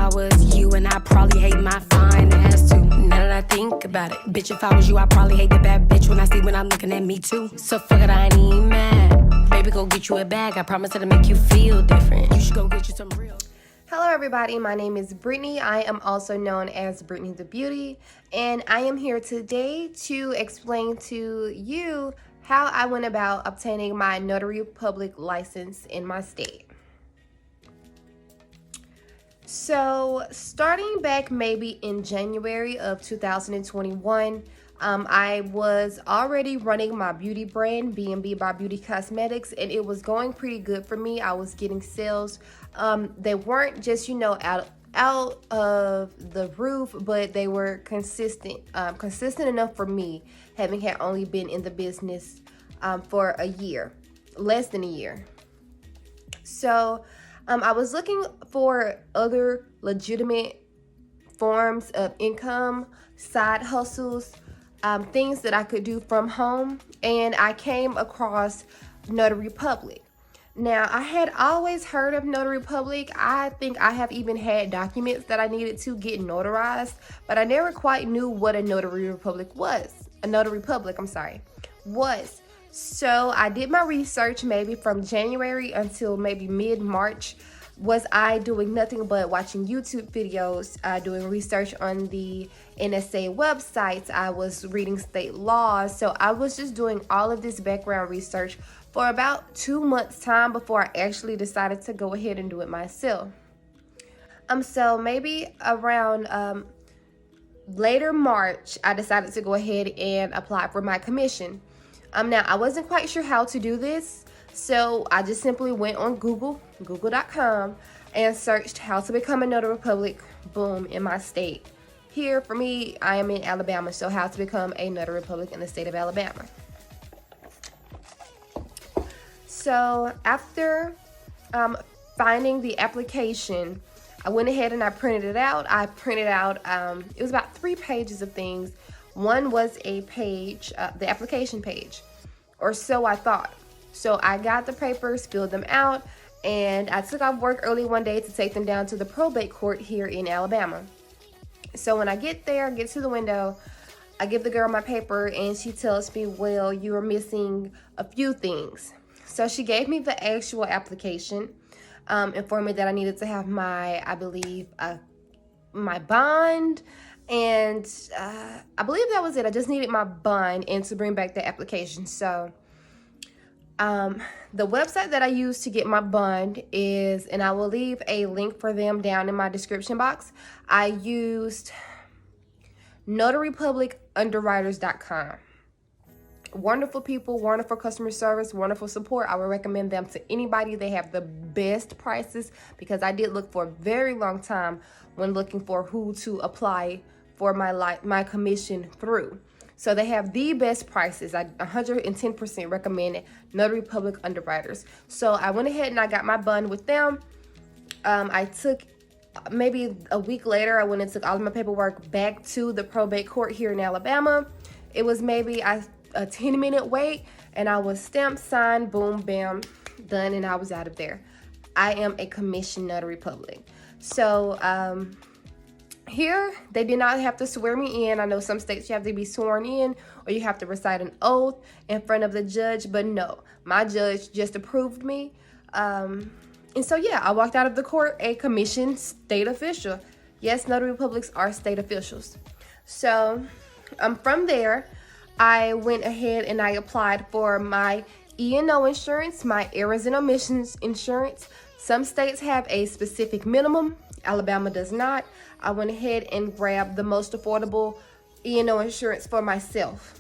I was you, and I probably hate my fine ass too. Now that I think about it, bitch, if I was you, I probably hate the bad bitch when I see when I'm looking at me too. So fuck it, I ain't even mad. Baby, go get you a bag. I promise it'll make you feel different. You should go get you some real. Hello everybody, my name is Brittany. I am also known as Brittany the Beauty, and I am here today to explain to you how I went about obtaining my Notary Public license in my state. So starting back maybe in January of 2021, I was already running my beauty brand, B&B by Beauty Cosmetics, and it was going pretty good for me. I was getting sales. They weren't just, out of the roof, but they were consistent enough for me, having had only been in the business for a year, less than a year. So I was looking for other legitimate forms of income, side hustles, things that I could do from home, and I came across Notary Public. Now, I had always heard of Notary Public. I think I have even had documents that I needed to get notarized, but I never quite knew what a Notary Public was. A Notary Public, was. So I did my research maybe from January until maybe mid-March. Was I doing nothing but watching YouTube videos, doing research on the NSA websites. I was reading state laws. So I was just doing all of this background research for about 2 months time before I actually decided to go ahead and do it myself. So maybe around later March, I decided to go ahead and apply for my commission. Now I wasn't quite sure how to do this. So I just simply went on google.com, and searched how to become a Notary Public, boom, in my state. Here, for me, I am in Alabama, so how to become a Notary Public in the state of Alabama. So after finding the application, I went ahead and I printed it out. It was about 3 pages of things. One was a page, the application page, or so I thought. So I got the papers, filled them out, and I took off work early one day to take them down to the probate court here in Alabama. So when I get there, get to the window, I give the girl my paper, and she tells me, well, you are missing a few things. So she gave me the actual application, informed me that I needed to have my, I believe, my bond, and I believe that was it. I just needed my bond and to bring back the application. So the website that I use to get my bond is, and I will leave a link for them down in my description box. I used notarypublicunderwriters.com. Wonderful people, wonderful customer service, wonderful support. I would recommend them to anybody. They have the best prices, because I did look for a very long time when looking for who to apply for my commission through. So they have the best prices. I 110% recommend Notary Public Underwriters. So I went ahead and I got my bond with them. I took maybe a week later, I went and took all of my paperwork back to the probate court here in Alabama. It was maybe a 10-minute wait, and I was stamped, signed, boom, bam, done, and I was out of there. I am a commissioned Notary Public. So here, they did not have to swear me in. I know some states you have to be sworn in, or you have to recite an oath in front of the judge, but no, my judge just approved me. And so, yeah, I walked out of the court a commissioned state official. Yes, Notary Publics are state officials. So from there, I went ahead and I applied for my E&O insurance, my errors and omissions insurance. Some states have a specific minimum. Alabama does not. I went ahead and grabbed the most affordable E&O insurance for myself.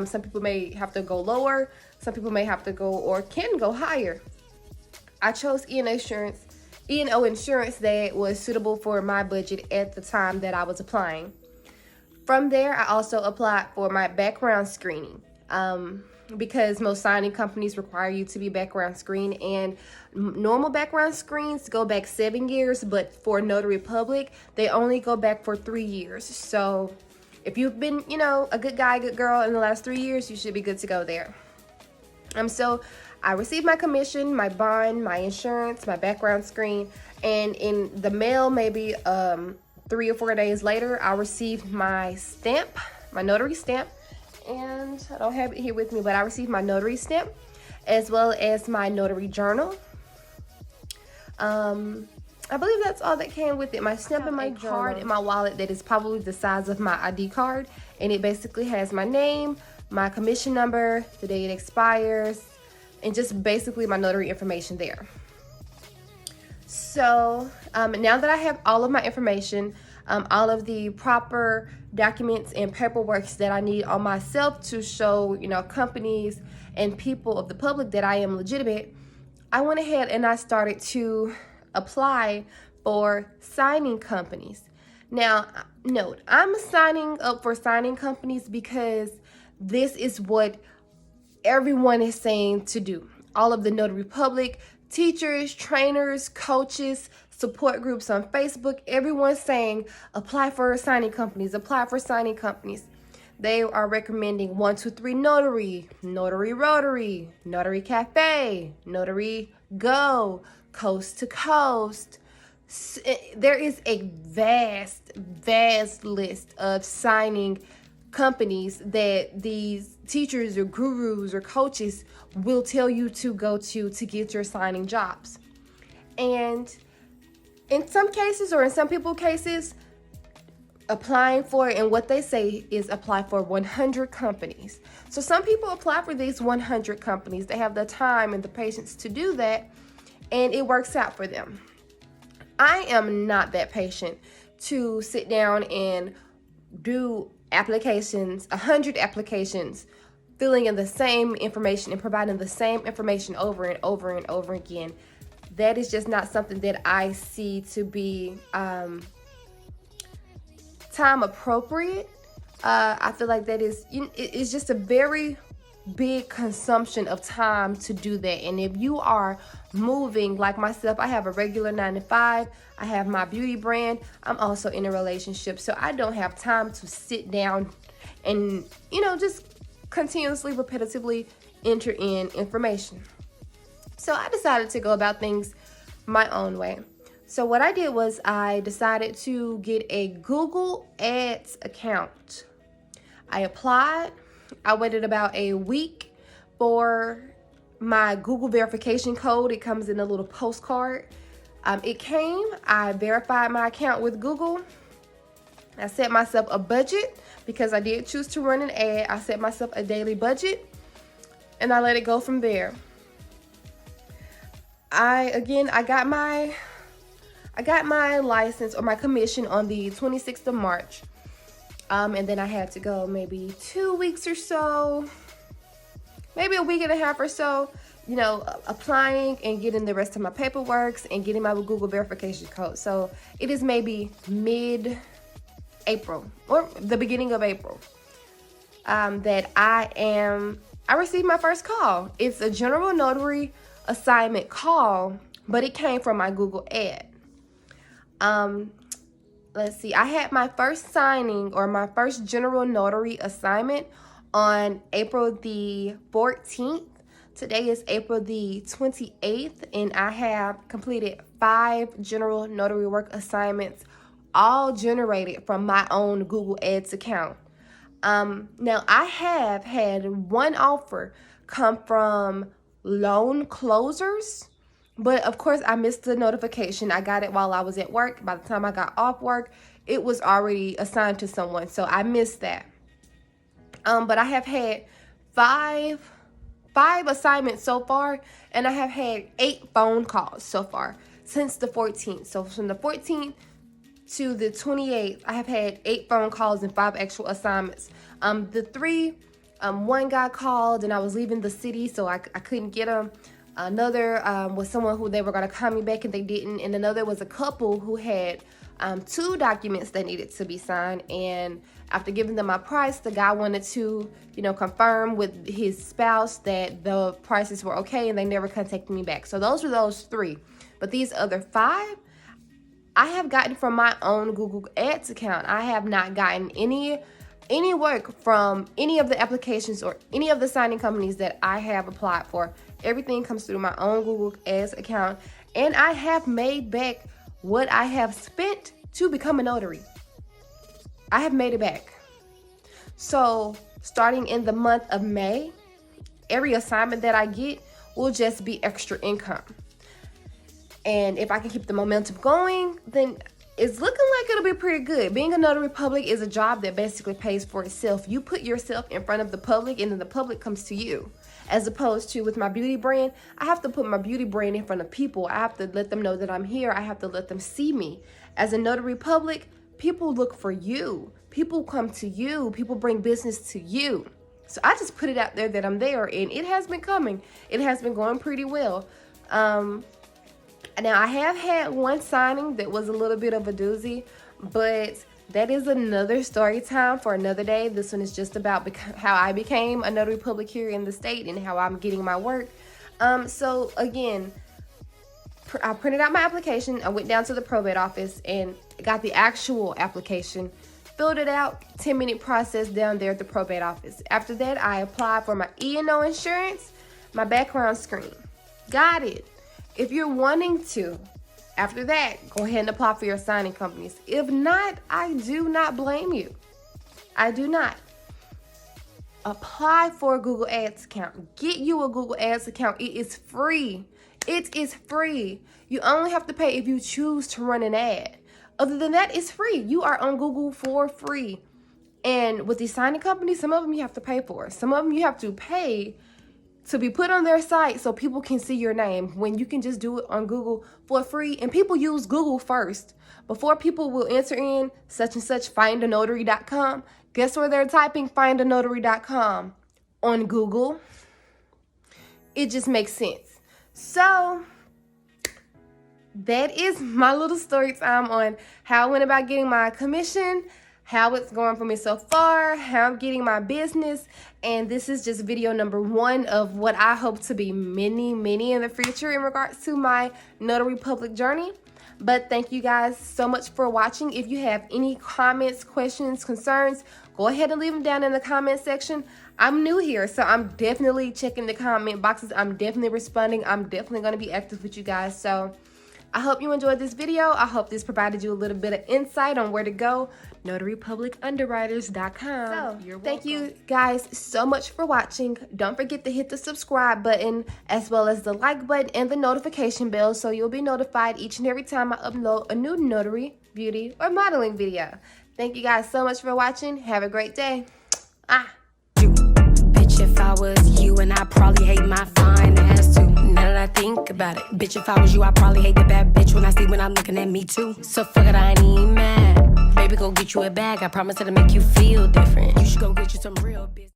Some people may have to go lower. Some people may have to go or can go higher. I chose E&O insurance that was suitable for my budget at the time that I was applying. From there, I also applied for my background screening. Because most signing companies require you to be background screened, and normal background screens go back 7 years, but for Notary Public, they only go back for 3 years. So if you've been, a good guy, good girl in the last 3 years, you should be good to go there. So I received my commission, my bond, my insurance, my background screen, and in the mail, maybe 3 or 4 days later, I received my stamp, my notary stamp, and I don't have it here with me, but I received my notary stamp as well as my notary journal. I believe that's all that came with it. My stamp and my card in my wallet that is probably the size of my ID card, and it basically has my name, my commission number, the day it expires, and just basically my notary information there. So now that I have all of my information, all of the proper documents and paperwork that I need on myself to show, companies and people of the public that I am legitimate, I went ahead and I started to apply for signing companies. Now, note, I'm signing up for signing companies because this is what everyone is saying to do. All of the notary public, teachers, trainers, coaches, support groups on Facebook, everyone's saying apply for signing companies, apply for signing companies. They are recommending 123 Notary, Notary Rotary, Notary Cafe, Notary Go, Coast to Coast. There is a vast list of signing companies that these teachers or gurus or coaches will tell you to go to get your signing jobs. And in some cases, or in some people's cases, applying for, and what they say is apply for 100 companies. So some people apply for these 100 companies. They have the time and the patience to do that, and it works out for them. I am not that patient to sit down and do applications, 100 applications, filling in the same information and providing the same information over and over and over again. That is just not something that I see to be time appropriate. I feel like that is, it's just a very big consumption of time to do that. And if you are moving like myself, I have a regular 9 to 5, I have my beauty brand, I'm also in a relationship, so I don't have time to sit down and just continuously repetitively enter in information. So I decided to go about things my own way. So what I did was I decided to get a Google Ads account. I applied. I waited about a week for my Google verification code. It comes in a little postcard. It came. I verified my account with Google. I set myself a budget because I did choose to run an ad. I set myself a daily budget, and I let it go from there. I got my license or my commission on the 26th of March. And then I had to go maybe 2 weeks or so, maybe a week and a half or so, applying and getting the rest of my paperwork and getting my Google verification code. So it is maybe mid-April or the beginning of April that I received my first call. It's a general notary assignment call, but it came from my Google ad. Let's see, I had my first signing or my first general notary assignment on April the 14th. Today is April the 28th, and I have completed 5 general notary work assignments, all generated from my own Google Ads account. Now, I have had one offer come from loan closers, but of course I missed the notification. I got it while I was at work. By the time I got off work, it was already assigned to someone, so I missed that. But I have had five assignments so far, and I have had 8 phone calls so far since the 14th. So from the 14th to the 28th, I have had 8 phone calls and 5 actual assignments. One guy called and I was leaving the city, so I couldn't get him. Another was someone who they were going to call me back and they didn't. And another was a couple who had 2 documents that needed to be signed. And after giving them my price, the guy wanted to, confirm with his spouse that the prices were okay, and they never contacted me back. So those were those 3. But these other 5, I have gotten from my own Google Ads account. I have not gotten any work from any of the applications or any of the signing companies that I have applied for Everything comes through my own Google Ads account, and I have made back what I have spent to become a notary. I have made it back. So starting in the month of May, every assignment that I get will just be extra income. And if I can keep the momentum going, then it's looking like it'll be pretty good. Being a notary public is a job that basically pays for itself. You put yourself in front of the public, and then the public comes to you. As opposed to with my beauty brand, I have to put my beauty brand in front of people. I have to let them know that I'm here. I have to let them see me. As a notary public, people look for you. People come to you. People bring business to you. So I just put it out there that I'm there, and it has been coming. It has been going pretty well. Now, I have had one signing that was a little bit of a doozy, but that is another story time for another day. This one is just about how I became a notary public here in the state and how I'm getting my work. So again, I printed out my application. I went down to the probate office and got the actual application, filled it out, 10-minute process down there at the probate office. After that, I applied for my E&O insurance, my background screen. Got it. If you're wanting to, after that, go ahead and apply for your signing companies. If not, I do not blame you. I do not. Apply for a Google Ads account. Get you a Google Ads account. It is free. It is free. You only have to pay if you choose to run an ad. Other than that, it's free. You are on Google for free. And with these signing companies, some of them you have to pay for. Some of them you have to pay to be put on their site so people can see your name, when you can just do it on Google for free. And people use Google first. Before people will enter in such and such findanotary.com, guess where they're typing findanotary.com? On Google. It just makes sense. So that is my little story time on how I went about getting my commission, how it's going for me so far, how I'm getting my business. And this is just video number 1 of what I hope to be many in the future in regards to my notary public journey. But thank you guys so much for watching. If you have any comments, questions, concerns, go ahead and leave them down in the comment section. I'm new here, so I'm definitely checking the comment boxes. I'm definitely responding. I'm definitely going to be active with you guys. So I hope you enjoyed this video. I hope this provided you a little bit of insight on where to go. NotaryPublicUnderwriters.com. So, thank you guys so much for watching. Don't forget to hit the subscribe button as well as the like button and the notification bell so you'll be notified each and every time I upload a new notary, beauty, or modeling video. Thank you guys so much for watching. Have a great day. Bitch, if I was you, and I probably hate my fine ass too. Now that I think about it, bitch, if I was you, I probably hate the bad bitch when I'm looking at me too. So fuck it, I ain't even mad. Baby, go get you a bag. I promise it'll make you feel different. You should go get you some real business.